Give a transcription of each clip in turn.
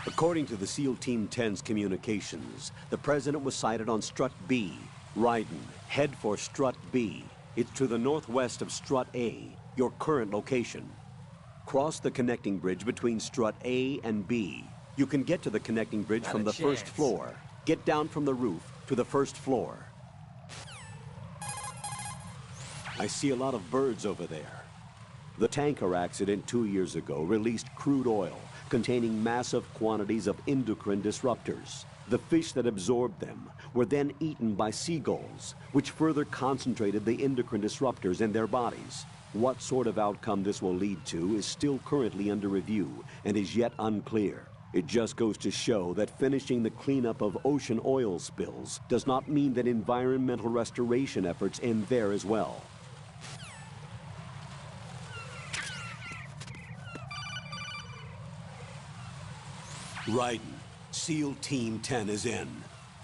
According to the SEAL Team 10's communications, the President was sighted on Strut B. Raiden, head for Strut B. It's to the northwest of Strut A, your current location. Cross the connecting bridge between Strut A and B. You can get to the connecting bridge from the first floor. Get down from the roof to the first floor. I see a lot of birds over there. The tanker accident 2 years ago released crude oil containing massive quantities of endocrine disruptors. The fish that absorbed them were then eaten by seagulls, which further concentrated the endocrine disruptors in their bodies. What sort of outcome this will lead to is still currently under review and is yet unclear. It just goes to show that finishing the cleanup of ocean oil spills does not mean that environmental restoration efforts end there as well. Raiden, SEAL Team 10 is in.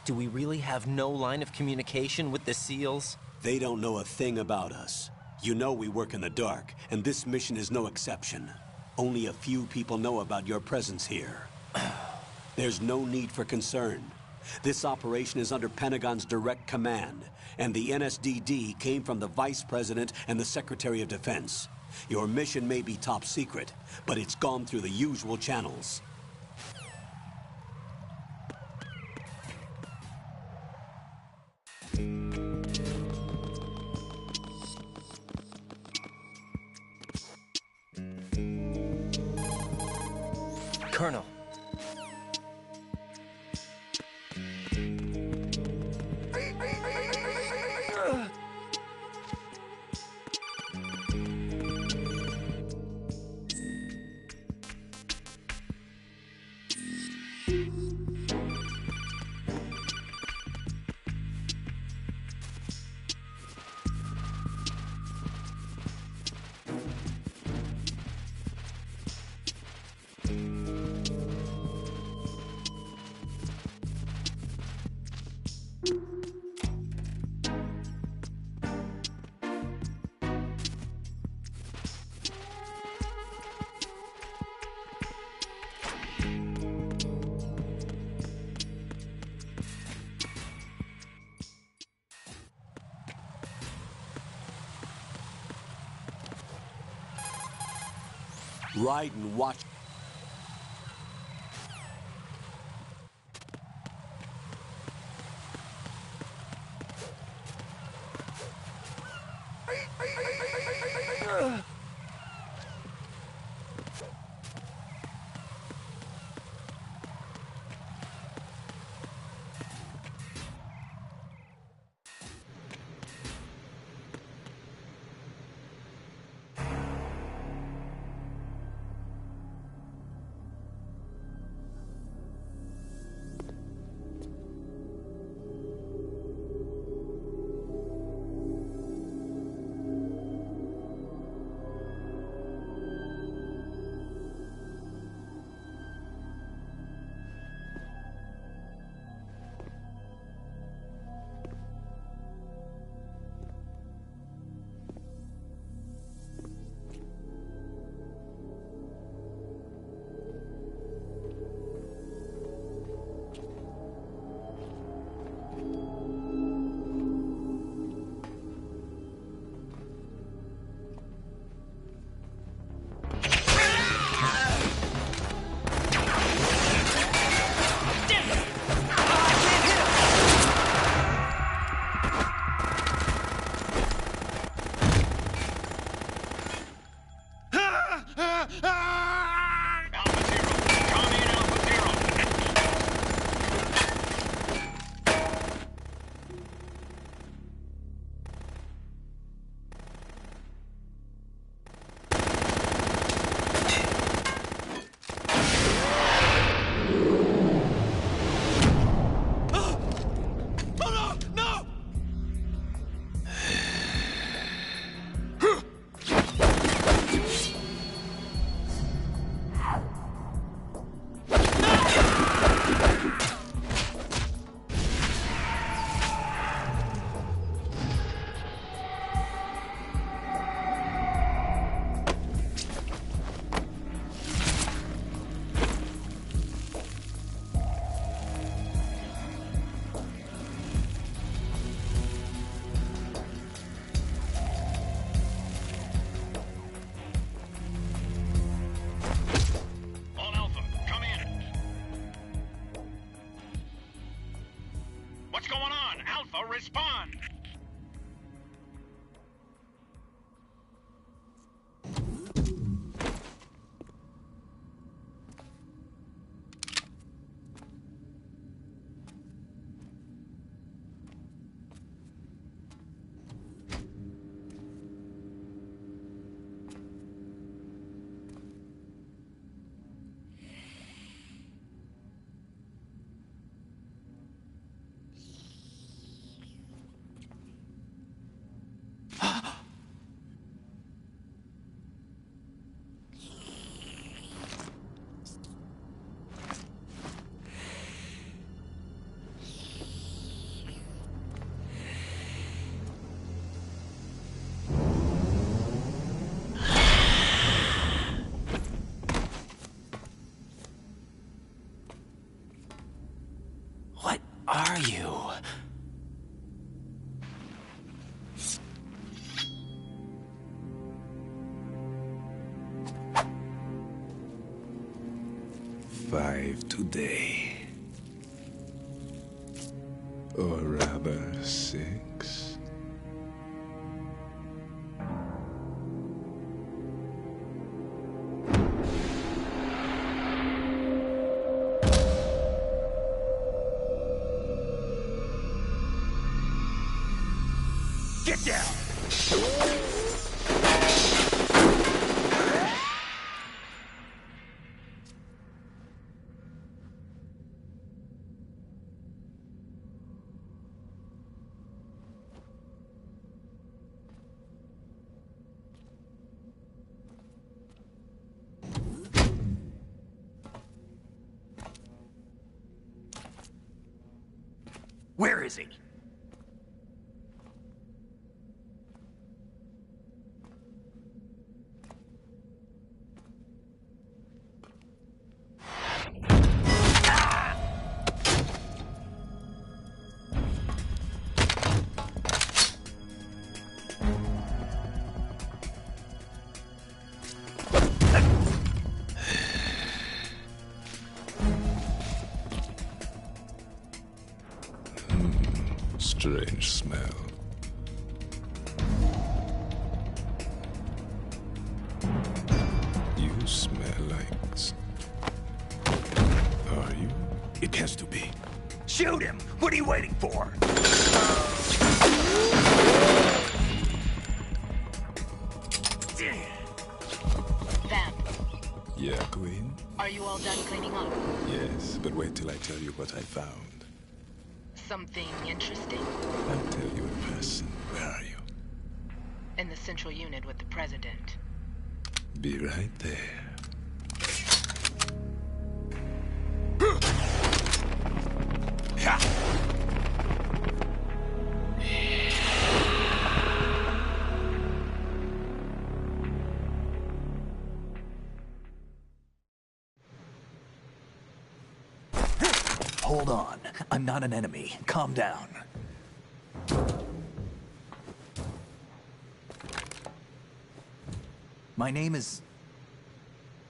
Do we really have no line of communication with the SEALs? They don't know a thing about us. You know we work in the dark, and this mission is no exception. Only a few people know about your presence here. There's no need for concern. This operation is under Pentagon's direct command, and the NSDD came from the Vice President and the Secretary of Defense. Your mission may be top secret, but it's gone through the usual channels. Colonel. Raiden, watch. are you? Five today. Or rather, 6. Get down! Where is he? Strange smell. You smell like... Are you? It has to be. Shoot him! What are you waiting for? Vamp, Yeah, Queen? are you all done cleaning up? Yes, but wait till I tell you what I found. Something interesting? I'll tell you in person. Where are you? In the central unit with the president. Be right there. Hold on. I'm not an enemy. Calm down.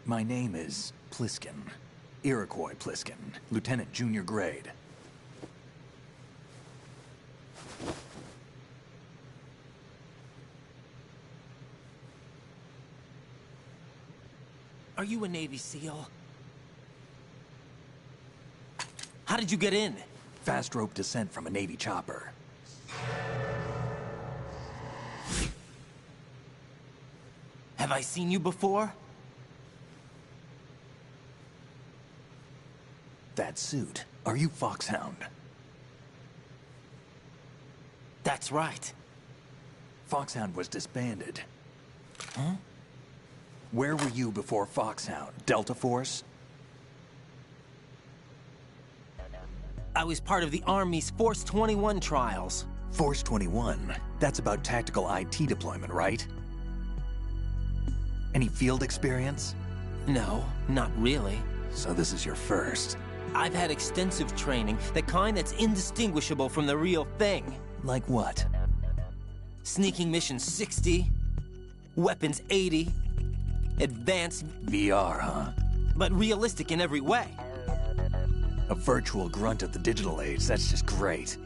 My name is Pliskin. Iroquois Pliskin. Lieutenant Junior Grade. Are you a Navy SEAL? How did you get in? Fast rope descent from a Navy chopper. Have I seen you before? That suit. Are you Foxhound? That's right. Foxhound was disbanded. Huh? Where were you before Foxhound? Delta Force? I was part of the Army's Force 21 trials. Force 21? That's about tactical IT deployment, right? Any field experience? No, not really. So this is your first. I've had extensive training, the kind that's indistinguishable from the real thing. Like what? Sneaking mission 60, weapons 80, advanced, VR, huh? but realistic in every way. A virtual grunt of the digital age, that's just great.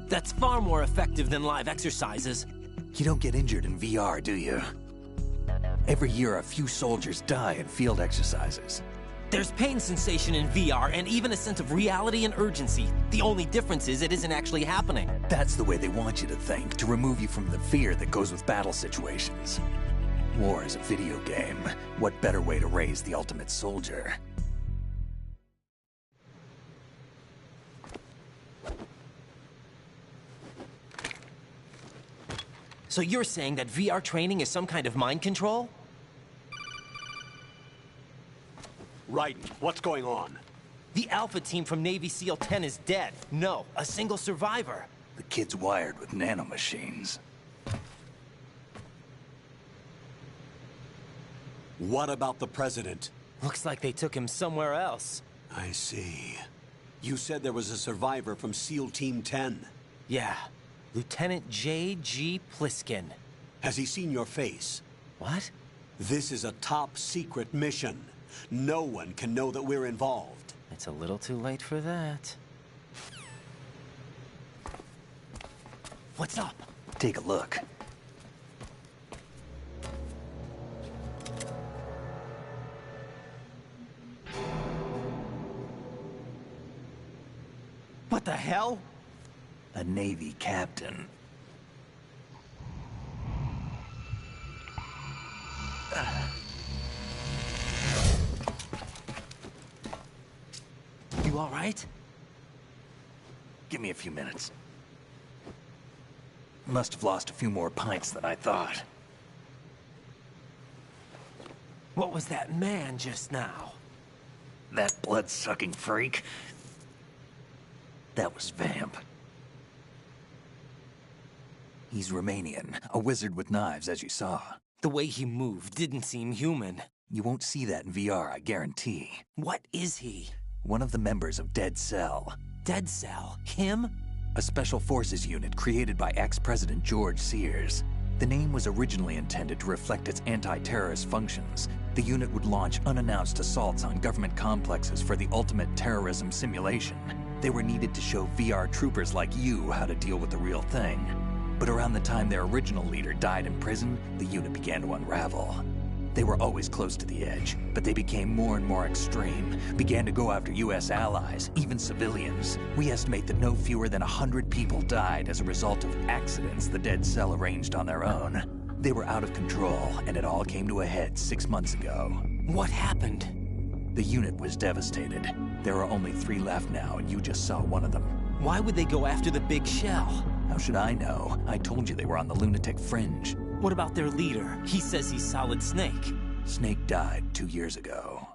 That's far more effective than live exercises. You don't get injured in VR, do you? Every year, a few soldiers die in field exercises. There's pain sensation in VR and even a sense of reality and urgency. The only difference is it isn't actually happening. That's the way they want you to think, to remove you from the fear that goes with battle situations. War is a video game. What better way to raise the ultimate soldier? So you're saying that VR training is some kind of mind control? Raiden, what's going on? The Alpha team from Navy SEAL 10 is dead. No, a single survivor. The kid's wired with nanomachines. What about the president? Looks like they took him somewhere else. I see. You said there was a survivor from SEAL Team 10. Yeah. Lieutenant J.G. Pliskin. Has he seen your face? What? This is a top-secret mission. No one can know that we're involved. It's a little too late for that. What's up? Take a look. What the hell? A Navy captain. You all right? Give me a few minutes. Must have lost a few more pints than I thought. What was that man just now? That blood-sucking freak? That was Vamp. He's Romanian, a wizard with knives, as you saw. The way he moved didn't seem human. You won't see that in VR, I guarantee. What is he? One of the members of Dead Cell. Dead Cell? Him? A special forces unit created by ex-President George Sears. The name was originally intended to reflect its anti-terrorist functions. The unit would launch unannounced assaults on government complexes for the ultimate terrorism simulation. They were needed to show VR troopers like you how to deal with the real thing. But around the time their original leader died in prison, the unit began to unravel. They were always close to the edge, but they became more and more extreme, began to go after US allies, even civilians. We estimate that no fewer than 100 people died as a result of accidents the Dead Cell arranged on their own. They were out of control, and it all came to a head 6 months ago. What happened? The unit was devastated. There are only 3 left now, and you just saw one of them. Why would they go after the big shell? How should I know? I told you they were on the lunatic fringe. What about their leader? He says he's Solid Snake. Snake died 2 years ago.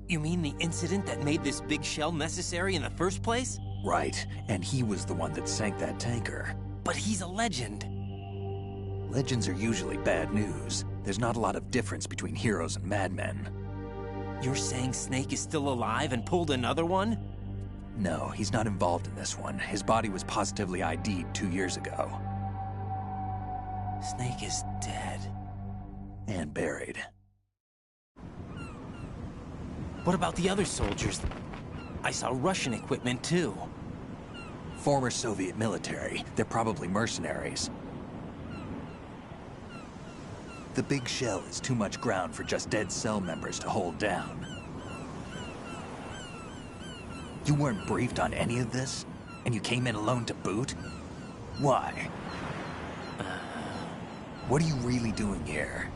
You mean the incident that made this big shell necessary in the first place? Right, and he was the one that sank that tanker. But he's a legend. Legends are usually bad news. There's not a lot of difference between heroes and madmen. You're saying Snake is still alive and pulled another one? No, he's not involved in this one. His body was positively ID'd 2 years ago. Snake is dead. And buried. What about the other soldiers? I saw Russian equipment too. Former Soviet military. They're probably mercenaries. The big shell is too much ground for just Dead Cell members to hold down. You weren't briefed on any of this? And you came in alone to boot? Why? What are you really doing here?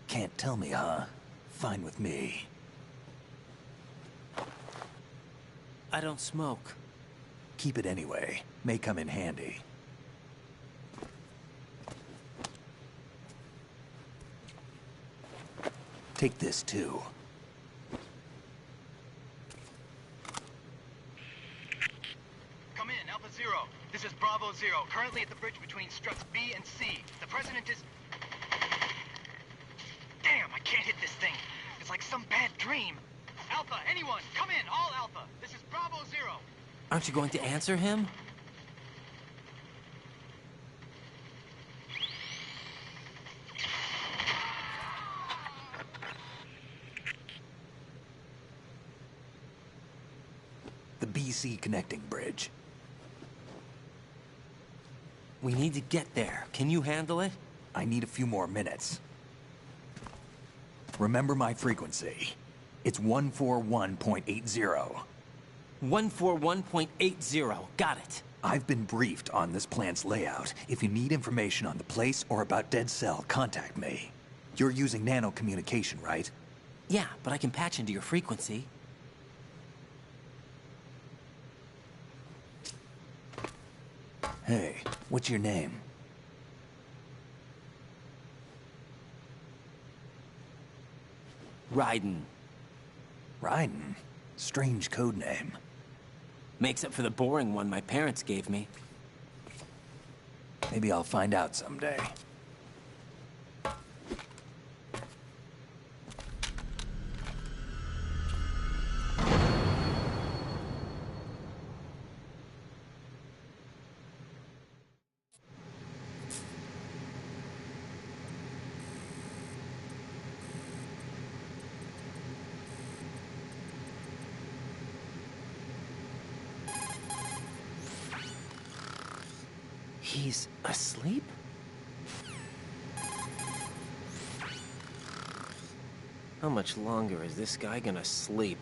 Can't tell me, huh? Fine with me. I don't smoke. Keep it anyway. May come in handy. Take this too. Come in, Alpha Zero. This is Bravo Zero, currently at the bridge between struts B and C. The President is... Damn, I can't hit this thing. It's like some bad dream. Alpha, anyone, come in, all Alpha. This is Bravo Zero. Aren't you going to answer him? The BC connecting bridge. We need to get there. Can you handle it? I need a few more minutes. Remember my frequency. It's 141.80. 141.80. Got it. I've been briefed on this plant's layout. If you need information on the place or about Dead Cell, contact me. You're using nano communication, right? Yeah, but I can patch into your frequency. Hey, what's your name? Raiden. Raiden? Strange code name. Makes up for the boring one my parents gave me. Maybe I'll find out someday. He's asleep? How much longer is this guy gonna sleep?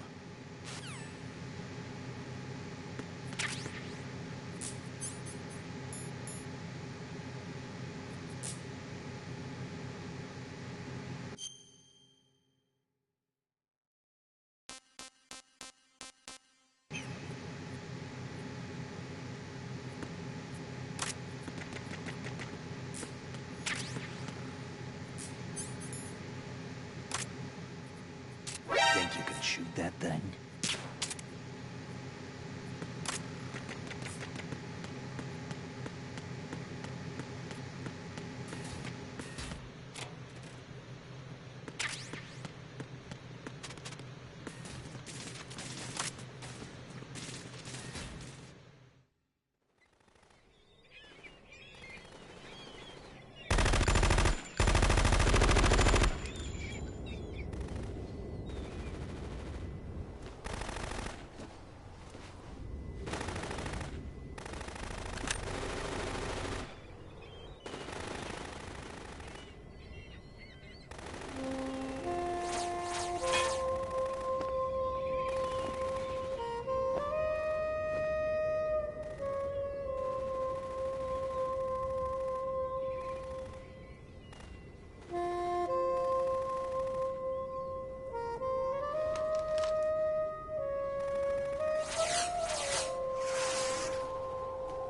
Think you can shoot that thing?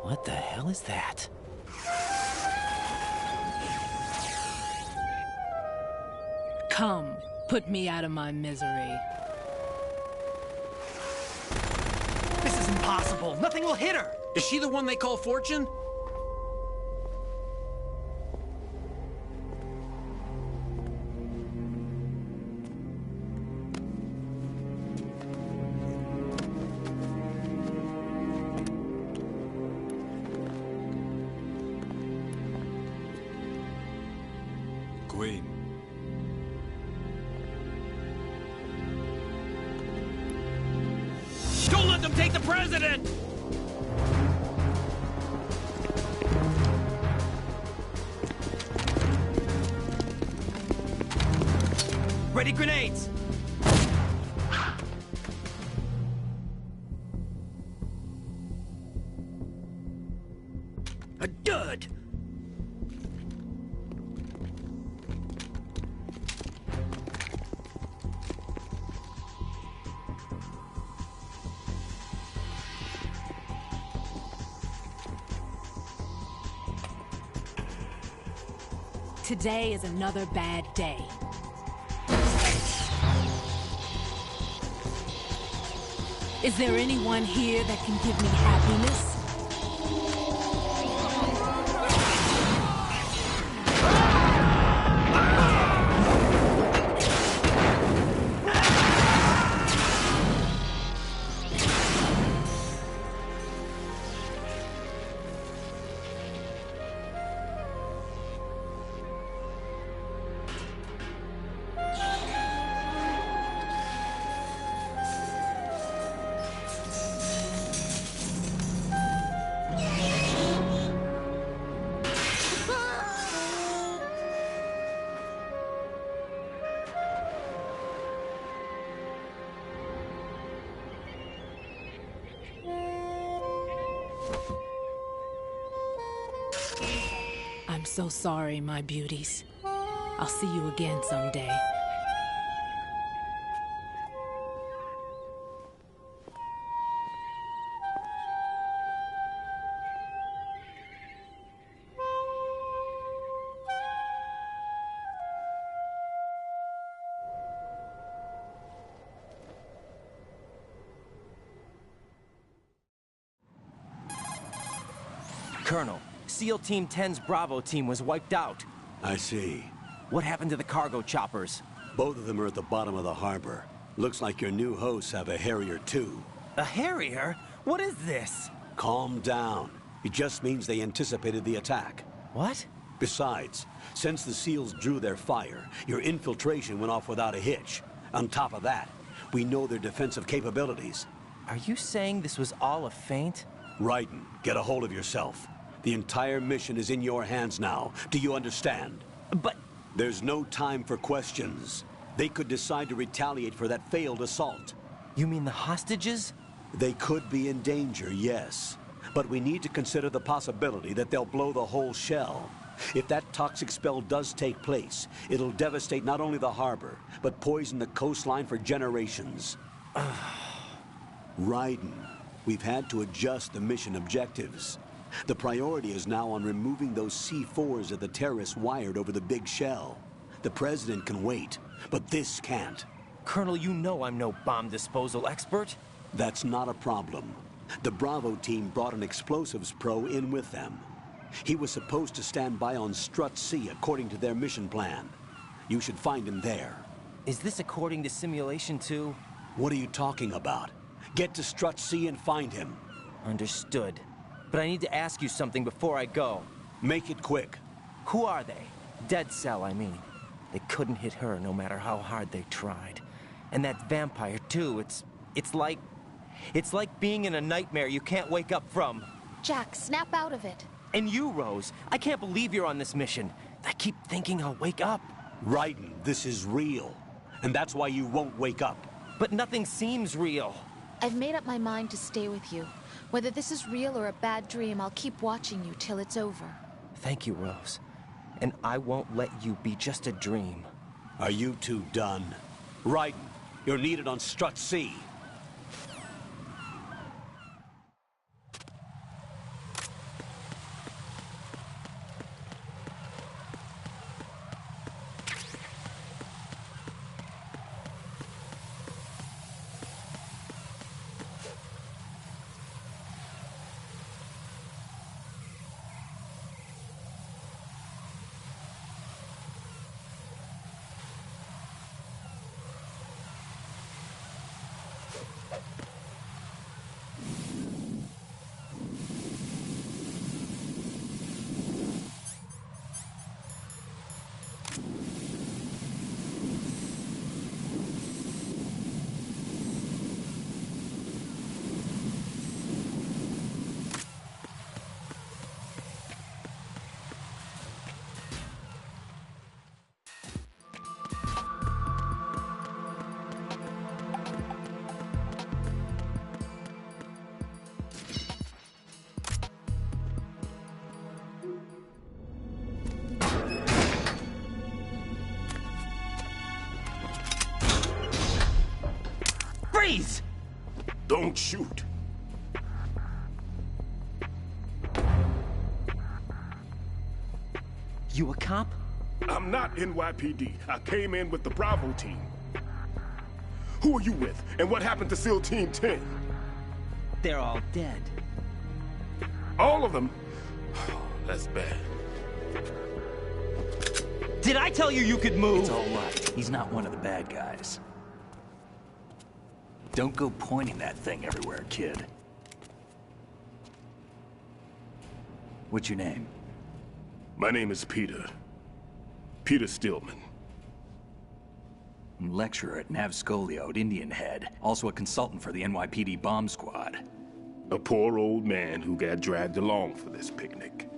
What the hell is that? Come, put me out of my misery. This is impossible. Nothing will hit her. Is she the one they call Fortune? Queen. Don't let them take the president! Ready grenades! A dud! Today is another bad day. Is there anyone here that can give me happiness? I'm so sorry, my beauties. I'll see you again someday. Colonel, SEAL Team 10's Bravo team was wiped out. I see. What happened to the cargo choppers? Both of them are at the bottom of the harbor. Looks like your new hosts have a Harrier too. A Harrier? What is this? Calm down. It just means they anticipated the attack. What? Besides, since the SEALs drew their fire, your infiltration went off without a hitch. On top of that, we know their defensive capabilities. Are you saying this was all a feint? Raiden, get a hold of yourself. The entire mission is in your hands now. Do you understand? But... There's no time for questions. They could decide to retaliate for that failed assault. You mean the hostages? They could be in danger, yes. But we need to consider the possibility that they'll blow the whole shell. If that toxic spell does take place, it'll devastate not only the harbor, but poison the coastline for generations. Raiden, we've had to adjust the mission objectives. The priority is now on removing those C4s that the terrorists wired over the big shell. The President can wait, but this can't. Colonel, you know I'm no bomb disposal expert. That's not a problem. The Bravo team brought an explosives pro in with them. He was supposed to stand by on Strut C according to their mission plan. You should find him there. Is this according to simulation too? What are you talking about? Get to Strut C and find him. Understood. But I need to ask you something before I go. Make it quick. Who are they? Dead Cell, I mean. They couldn't hit her no matter how hard they tried. And that vampire too, it's like being in a nightmare you can't wake up from. Jack, snap out of it. And you, Rose, I can't believe you're on this mission. I keep thinking I'll wake up. Raiden, this is real. And that's why you won't wake up. But nothing seems real. I've made up my mind to stay with you. Whether this is real or a bad dream, I'll keep watching you till it's over. Thank you, Rose. And I won't let you be just a dream. Are you two done? Raiden, you're needed on Strut C. Freeze! Don't shoot. You a cop? I'm not NYPD. I came in with the Bravo team. Who are you with? And what happened to SEAL Team 10? They're all dead. All of them? That's bad. Did I tell you you could move? It's all right. He's not one of the bad guys. Don't go pointing that thing everywhere, kid. What's your name? My name is Peter. Peter Stillman. I'm lecturer at Navscolio at Indian Head. Also a consultant for the NYPD bomb squad. A poor old man who got dragged along for this picnic.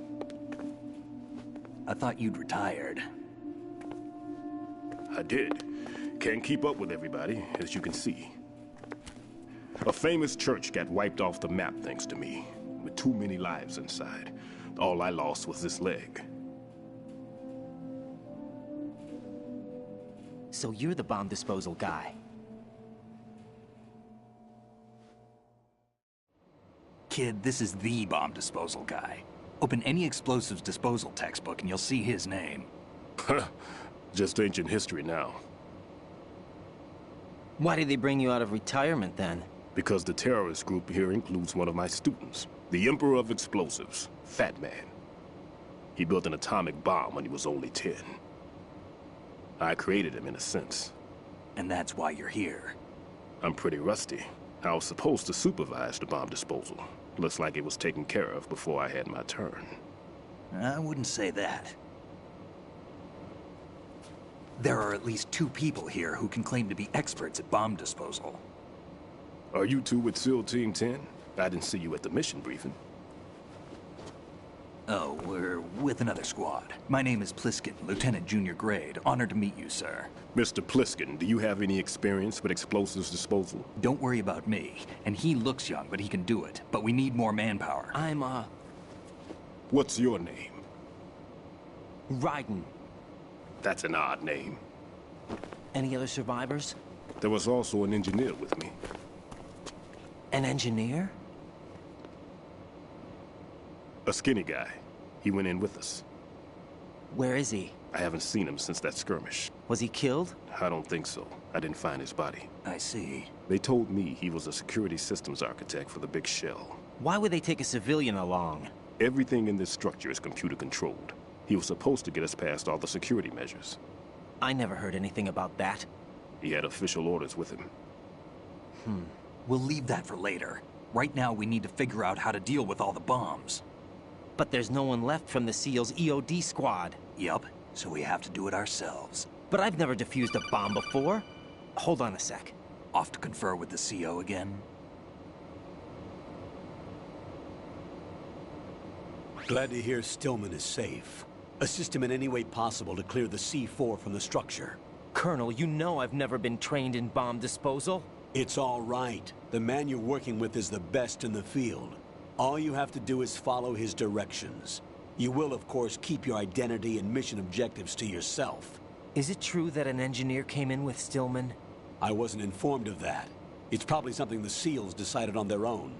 I thought you'd retired. I did. Can't keep up with everybody, as you can see. A famous church got wiped off the map thanks to me, with too many lives inside. All I lost was this leg. So you're the bomb disposal guy. Kid, this is the bomb disposal guy. Open any explosives disposal textbook and you'll see his name. Just ancient history now. Why did they bring you out of retirement then? Because the terrorist group here includes one of my students, the Emperor of Explosives, Fat Man. He built an atomic bomb when he was only 10. I created him in a sense. And that's why you're here. I'm pretty rusty. I was supposed to supervise the bomb disposal. Looks like it was taken care of before I had my turn. I wouldn't say that. There are at least 2 people here who can claim to be experts at bomb disposal. Are you two with SEAL Team 10? I didn't see you at the mission briefing. Oh, we're with another squad. My name is Pliskin, Lieutenant Junior Grade. Honored to meet you, sir. Mr. Pliskin, do you have any experience with explosives disposal? Don't worry about me. And he looks young, but he can do it. But we need more manpower. I'm, What's your name? Raiden. That's an odd name. Any other survivors? There was also an engineer with me. An engineer? A skinny guy. He went in with us. Where is he? I haven't seen him since that skirmish. Was he killed? I don't think so. I didn't find his body. I see. They told me he was a security systems architect for the big shell. Why would they take a civilian along? Everything in this structure is computer controlled. He was supposed to get us past all the security measures. I never heard anything about that. He had official orders with him. We'll leave that for later. Right now, we need to figure out how to deal with all the bombs. But there's no one left from the SEAL's EOD squad. Yup, so we have to do it ourselves. But I've never defused a bomb before. Hold on a sec. Off to confer with the CO again? Glad to hear Stillman is safe. Assist him in any way possible to clear the C4 from the structure. Colonel, you know I've never been trained in bomb disposal. It's all right. The man you're working with is the best in the field. All you have to do is follow his directions. You will, of course, keep your identity and mission objectives to yourself. Is it true that an engineer came in with Stillman? I wasn't informed of that. It's probably something the SEALs decided on their own.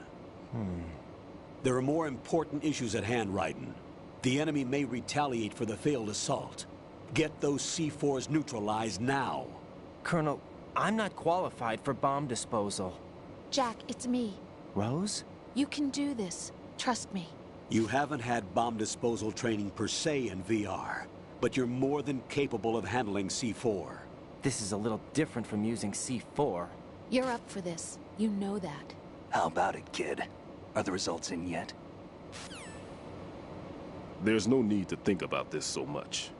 There are more important issues at hand, Raiden. The enemy may retaliate for the failed assault. Get those C4s neutralized now. Colonel, I'm not qualified for bomb disposal. Jack, it's me. Rose? You can do this. Trust me. You haven't had bomb disposal training per se in VR, but you're more than capable of handling C4. This is a little different from using C4. You're up for this. You know that. How about it, kid? Are the results in yet? There's no need to think about this so much.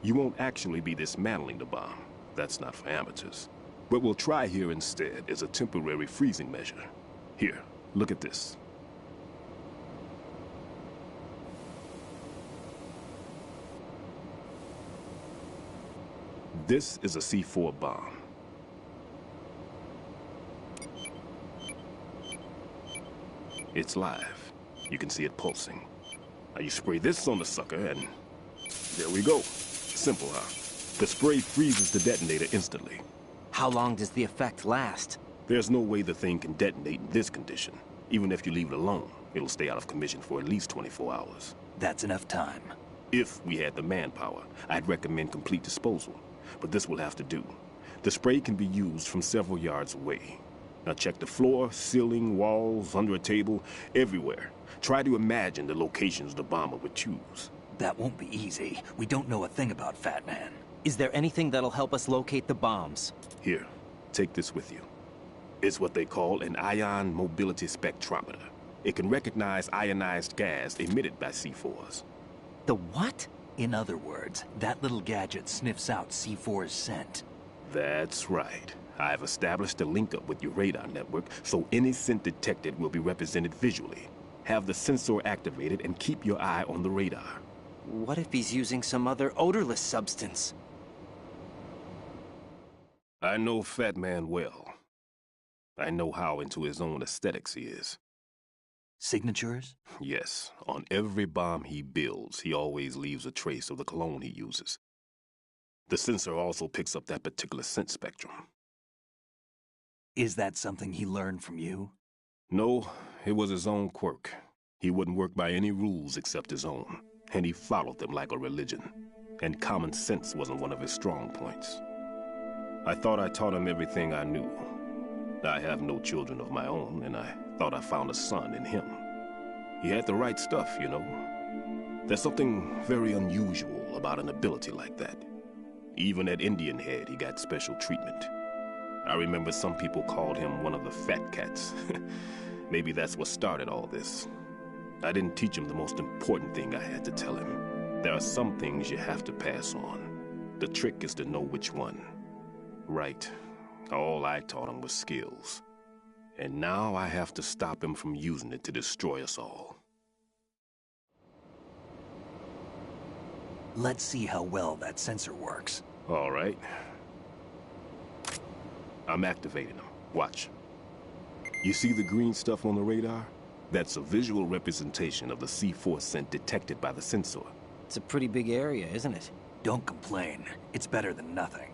You won't actually be dismantling the bomb. That's not for amateurs. What we'll try here instead is a temporary freezing measure. Here, look at this. This is a C4 bomb. It's live. You can see it pulsing. Now you spray this on the sucker and there we go. Simple, huh? The spray freezes the detonator instantly. How long does the effect last? There's no way the thing can detonate in this condition. Even if you leave it alone, it'll stay out of commission for at least 24 hours. That's enough time. If we had the manpower, I'd recommend complete disposal. But this will have to do. The spray can be used from several yards away. Now check the floor, ceiling, walls, under a table, everywhere. Try to imagine the locations the bomber would choose. That won't be easy. We don't know a thing about Fat Man. Is there anything that'll help us locate the bombs? Here, take this with you. It's what they call an ion mobility spectrometer. It can recognize ionized gas emitted by C4s. The what? In other words, that little gadget sniffs out C4's scent. That's right. I've established a link-up with your radar network, so any scent detected will be represented visually. Have the sensor activated and keep your eye on the radar. What if he's using some other odorless substance? I know Fat Man well. I know how into his own aesthetics he is. Signatures? Yes. On every bomb he builds, he always leaves a trace of the cologne he uses. The sensor also picks up that particular scent spectrum. Is that something he learned from you? No, it was his own quirk. He wouldn't work by any rules except his own, and he followed them like a religion. And common sense wasn't one of his strong points. I thought I taught him everything I knew. I have no children of my own, and I thought I found a son in him. He had the right stuff, you know. There's something very unusual about an ability like that. Even at Indian Head, he got special treatment. I remember some people called him one of the fat cats. Maybe that's what started all this. I didn't teach him the most important thing I had to tell him. There are some things you have to pass on. The trick is to know which one. Right. All I taught him was skills. And now I have to stop him from using it to destroy us all. Let's see how well that sensor works. All right. I'm activating them. Watch. You see the green stuff on the radar? That's a visual representation of the C4 scent detected by the sensor. It's a pretty big area, isn't it? Don't complain. It's better than nothing.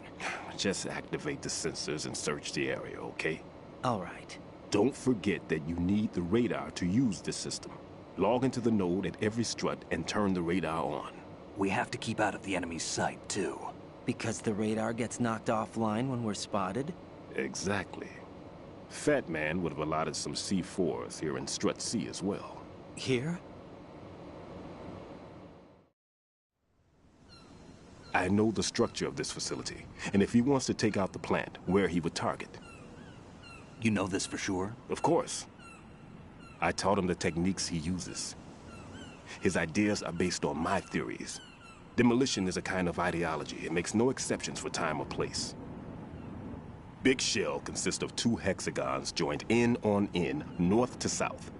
Just activate the sensors and search the area, okay? All right. Don't forget that you need the radar to use this system. Log into the node at every strut and turn the radar on. We have to keep out of the enemy's sight, too. Because the radar gets knocked offline when we're spotted? Exactly. Fat Man would have allotted some C4s here in Strut C as well. Here? I know the structure of this facility, and if he wants to take out the plant, where he would target. You know this for sure? Of course. I taught him the techniques he uses. His ideas are based on my theories. Demolition is a kind of ideology. It makes no exceptions for time or place. Big Shell consists of 2 hexagons joined end on end, north to south.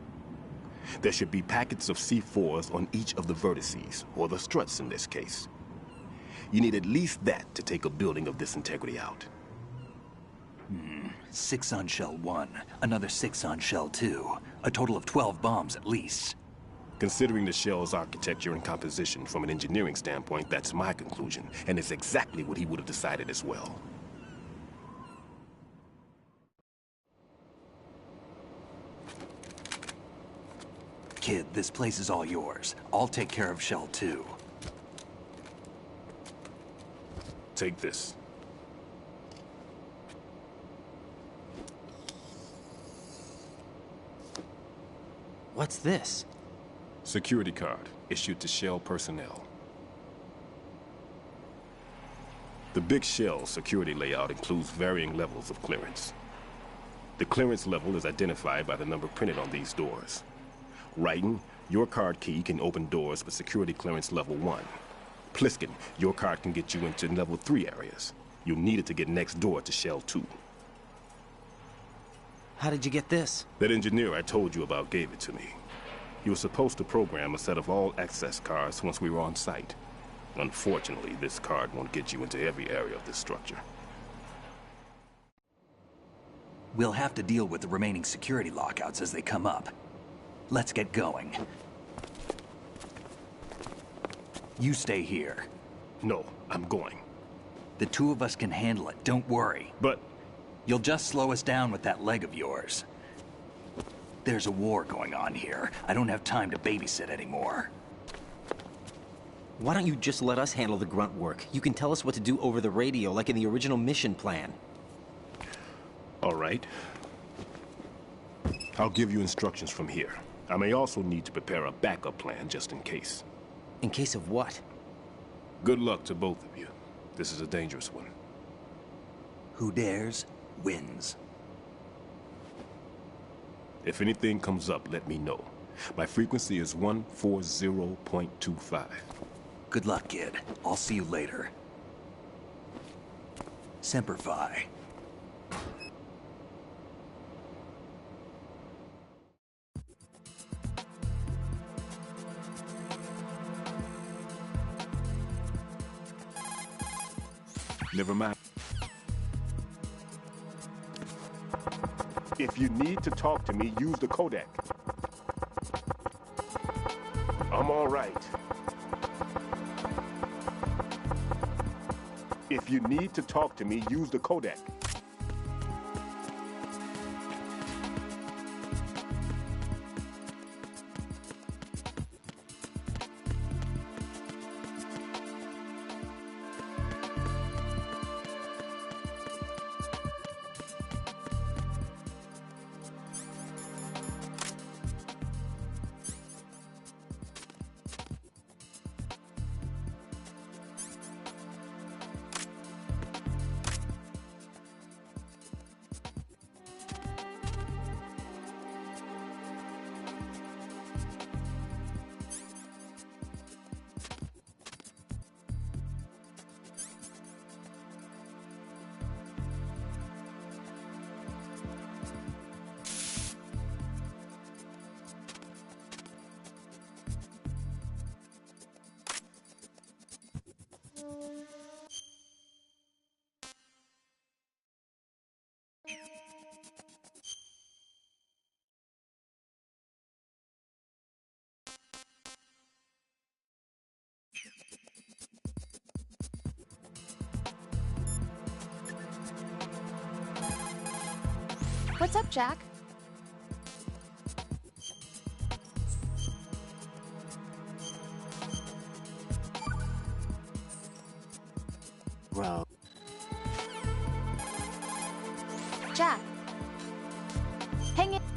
There should be packets of C4s on each of the vertices, or the struts in this case. You need at least that to take a building of this integrity out. 6 on Shell 1, another 6 on Shell 2. A total of 12 bombs at least. Considering the shell's architecture and composition from an engineering standpoint, that's my conclusion, and it's exactly what he would have decided as well. Kid, this place is all yours. I'll take care of Shell 2. Take this. What's this? Security card, issued to Shell personnel. The Big Shell security layout includes varying levels of clearance. The clearance level is identified by the number printed on these doors. Raiden, your card key can open doors with security clearance level 1. Pliskin, your card can get you into level 3 areas. You'll need it to get next door to Shell 2. How did you get this? That engineer I told you about gave it to me. He was supposed to program a set of all-access cards once we were on site. Unfortunately, this card won't get you into every area of this structure. We'll have to deal with the remaining security lockouts as they come up. Let's get going. You stay here. No, I'm going. The 2 of us can handle it, don't worry. But... You'll just slow us down with that leg of yours. There's a war going on here. I don't have time to babysit anymore. Why don't you just let us handle the grunt work? You can tell us what to do over the radio, like in the original mission plan. All right. I'll give you instructions from here. I may also need to prepare a backup plan just in case. In case of what? Good luck to both of you. This is a dangerous one. Who dares, wins. If anything comes up, let me know. My frequency is 140.25. Good luck, kid. I'll see you later. Semper Fi. Never mind. If you need to talk to me, use the codec. I'm all right. If you need to talk to me, use the codec. What's up, Jack? Well... Jack. Hang in.